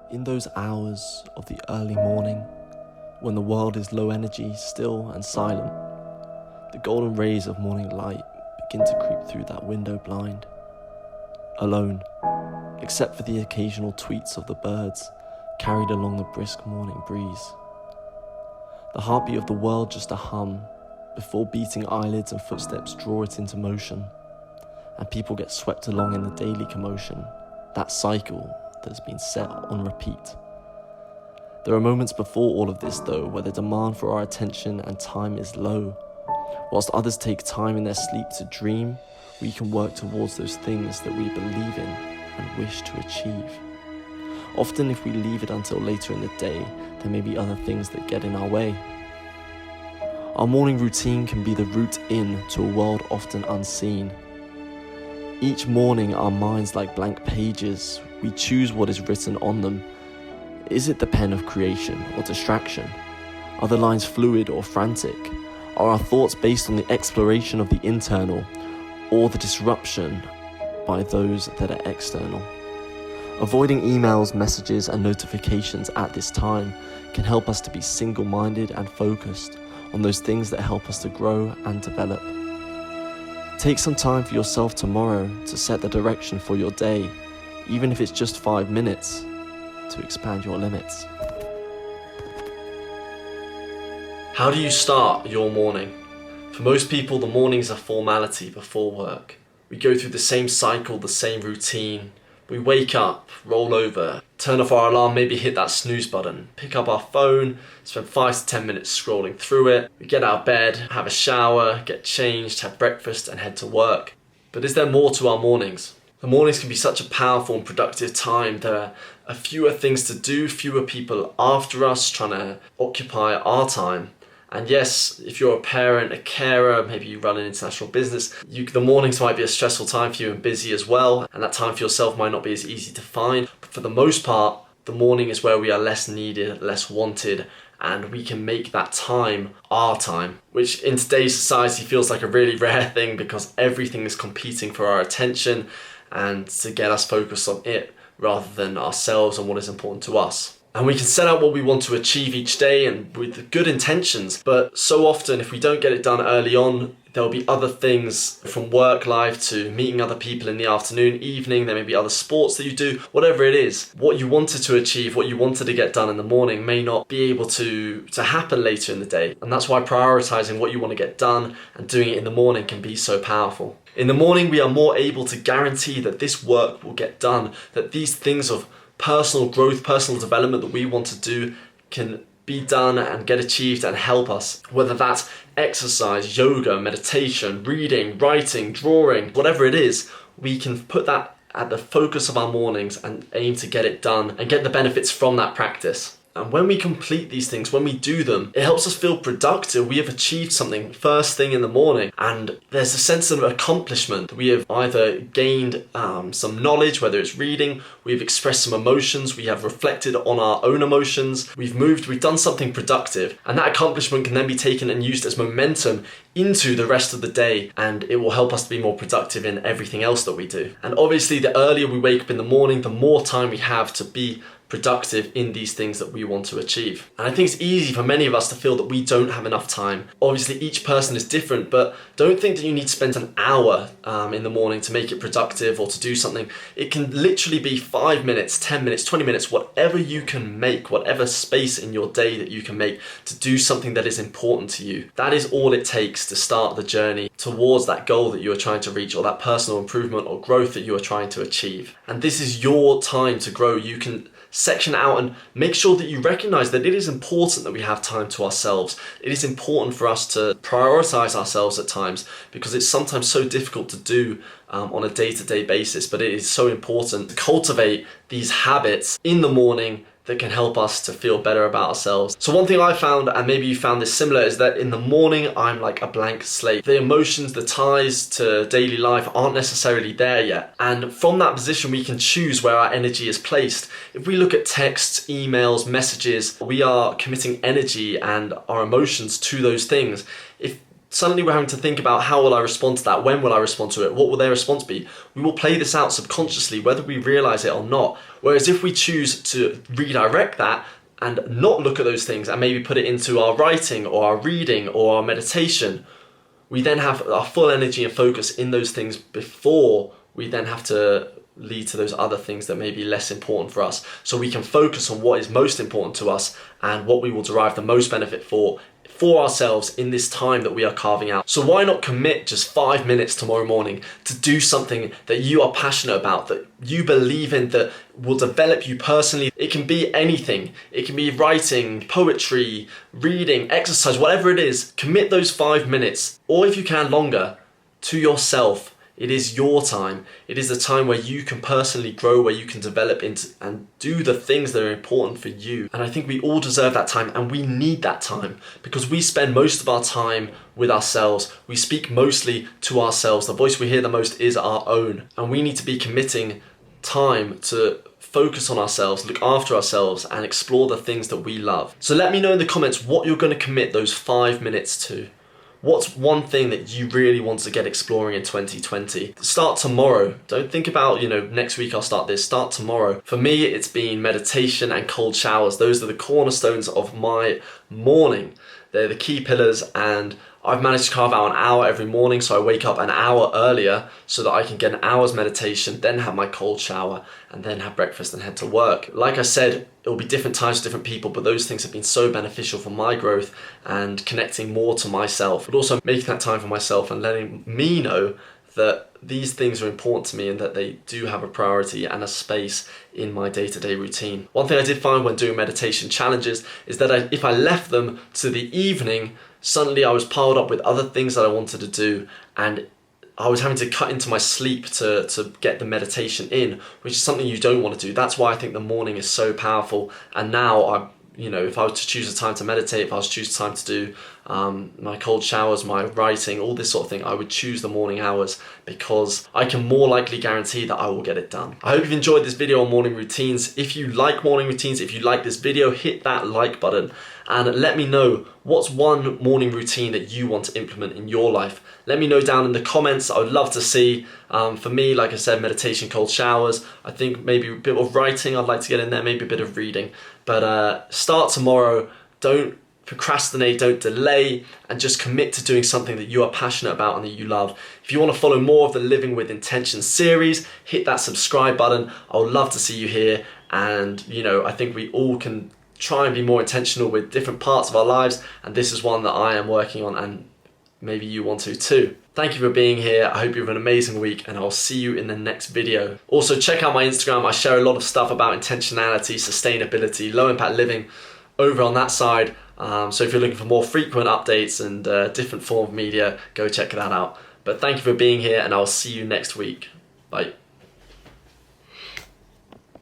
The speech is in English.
In those hours of the early morning, when the world is low energy, still and silent, the golden rays of morning light begin to creep through that window blind. Alone, except for the occasional tweets of the birds carried along the brisk morning breeze. The heartbeat of the world just a hum, before beating eyelids and footsteps draw it into motion, and people get swept along in the daily commotion, that cycle that has been set on repeat. There are moments before all of this though, where the demand for our attention and time is low. Whilst others take time in their sleep to dream, we can work towards those things that we believe in and wish to achieve. Often if we leave it until later in the day, there may be other things that get in our way. Our morning routine can be the route in to a world often unseen. Each morning our minds like blank pages, we choose what is written on them. Is it the pen of creation or distraction? Are the lines fluid or frantic? Are our thoughts based on the exploration of the internal or the disruption by those that are external? Avoiding emails, messages and notifications at this time can help us to be single-minded and focused on those things that help us to grow and develop. Take some time for yourself tomorrow to set the direction for your day, even if it's just 5 minutes, to expand your limits. How do you start your morning? For most people, the morning's a formality before work. We go through the same cycle, the same routine. We wake up, roll over, turn off our alarm, maybe hit that snooze button, pick up our phone, spend 5 to 10 minutes scrolling through it. We get out of bed, have a shower, get changed, have breakfast and head to work. But is there more to our mornings? The mornings can be such a powerful and productive time. There are fewer things to do, fewer people after us trying to occupy our time. And yes, if you're a parent, a carer, maybe you run an international business, the mornings might be a stressful time for you and busy as well, and that time for yourself might not be as easy to find. But for the most part, the morning is where we are less needed, less wanted, and we can make that time our time, which in today's society feels like a really rare thing because everything is competing for our attention and to get us focused on it rather than ourselves and what is important to us. And we can set out what we want to achieve each day and with good intentions, but so often if we don't get it done early on, there'll be other things from work life to meeting other people in the afternoon, evening, there may be other sports that you do, whatever it is. What you wanted to achieve, what you wanted to get done in the morning may not be able to happen later in the day. And that's why prioritizing what you want to get done and doing it in the morning can be so powerful. In the morning, we are more able to guarantee that this work will get done, that these things of personal growth, personal development that we want to do can be done and get achieved and help us. Whether that's exercise, yoga, meditation, reading, writing, drawing, whatever it is, we can put that at the focus of our mornings and aim to get it done and get the benefits from that practice. And when we complete these things, when we do them, it helps us feel productive. We have achieved something first thing in the morning, and there's a sense of accomplishment. We have either gained some knowledge, whether it's reading, we've expressed some emotions, we have reflected on our own emotions, we've moved, we've done something productive, and that accomplishment can then be taken and used as momentum into the rest of the day, and it will help us to be more productive in everything else that we do. And obviously, the earlier we wake up in the morning, the more time we have to be productive in these things that we want to achieve. And I think it's easy for many of us to feel that we don't have enough time. Obviously each person is different, but don't think that you need to spend an hour in the morning to make it productive or to do something. It can literally be 5 minutes, 10 minutes, 20 minutes, whatever you can make, whatever space in your day that you can make to do something that is important to you. That is all it takes to start the journey towards that goal that you are trying to reach, or that personal improvement or growth that you are trying to achieve. And this is your time to grow. You can section out and make sure that you recognize that it is important that we have time to ourselves. It is important for us to prioritize ourselves at times because it's sometimes so difficult to do on a day-to-day basis, but it is so important to cultivate these habits in the morning that can help us to feel better about ourselves. So one thing I found, and maybe you found this similar, is that in the morning I'm like a blank slate. The emotions, the ties to daily life aren't necessarily there yet. And from that position we can choose where our energy is placed. If we look at texts, emails, messages, we are committing energy and our emotions to those things. If suddenly we're having to think about how will I respond to that, when will I respond to it, what will their response be. We will play this out subconsciously whether we realise it or not. Whereas if we choose to redirect that and not look at those things and maybe put it into our writing or our reading or our meditation, we then have our full energy and focus in those things before we then have to lead to those other things that may be less important for us. So we can focus on what is most important to us and what we will derive the most benefit for ourselves in this time that we are carving out. So why not commit just 5 minutes tomorrow morning to do something that you are passionate about, that you believe in, that will develop you personally. It can be anything. It can be writing, poetry, reading, exercise, whatever it is. Commit those 5 minutes, or if you can longer, to yourself. It is your time. It is the time where you can personally grow, where you can develop into and do the things that are important for you. And I think we all deserve that time, and we need that time because we spend most of our time with ourselves. We speak mostly to ourselves. The voice we hear the most is our own. And we need to be committing time to focus on ourselves, look after ourselves, and explore the things that we love. So let me know in the comments what you're going to commit those 5 minutes to. What's one thing that you really want to get exploring in 2020? Start tomorrow. Don't think about, next week I'll start this. Start tomorrow. For me, it's been meditation and cold showers. Those are the cornerstones of my morning. They're the key pillars, and I've managed to carve out an hour every morning, so I wake up an hour earlier so that I can get an hour's meditation, then have my cold shower, and then have breakfast and head to work. Like I said, it will be different times for different people, but those things have been so beneficial for my growth and connecting more to myself, but also making that time for myself and letting me know that these things are important to me and that they do have a priority and a space in my day-to-day routine. One thing I did find when doing meditation challenges is that if I left them to the evening, suddenly I was piled up with other things that I wanted to do, and I was having to cut into my sleep to get the meditation in, which is something you don't want to do. That's why I think the morning is so powerful. And now if I was to choose a time to meditate, if I was to choose a time to do my cold showers, my writing, all this sort of thing, I would choose the morning hours because I can more likely guarantee that I will get it done. I hope you've enjoyed this video on morning routines. If you like morning routines, if you like this video, hit that like button and let me know what's one morning routine that you want to implement in your life. Let me know down in the comments. I would love to see. For me, like I said, meditation, cold showers. I think maybe a bit of writing I'd like to get in there, maybe a bit of reading. But start tomorrow. Don't procrastinate, don't delay, and just commit to doing something that you are passionate about and that you love. If you want to follow more of the Living with Intention series, hit that subscribe button. I would love to see you here. And I think we all can try and be more intentional with different parts of our lives, and this is one that I am working on, and maybe you want to too. Thank you for being here. I hope you have an amazing week, and I'll see you in the next video. Also, check out my Instagram. I share a lot of stuff about intentionality, sustainability, low impact living over on that side. So if you're looking for more frequent updates and different form of media, go check that out. But thank you for being here, and I'll see you next week. Bye.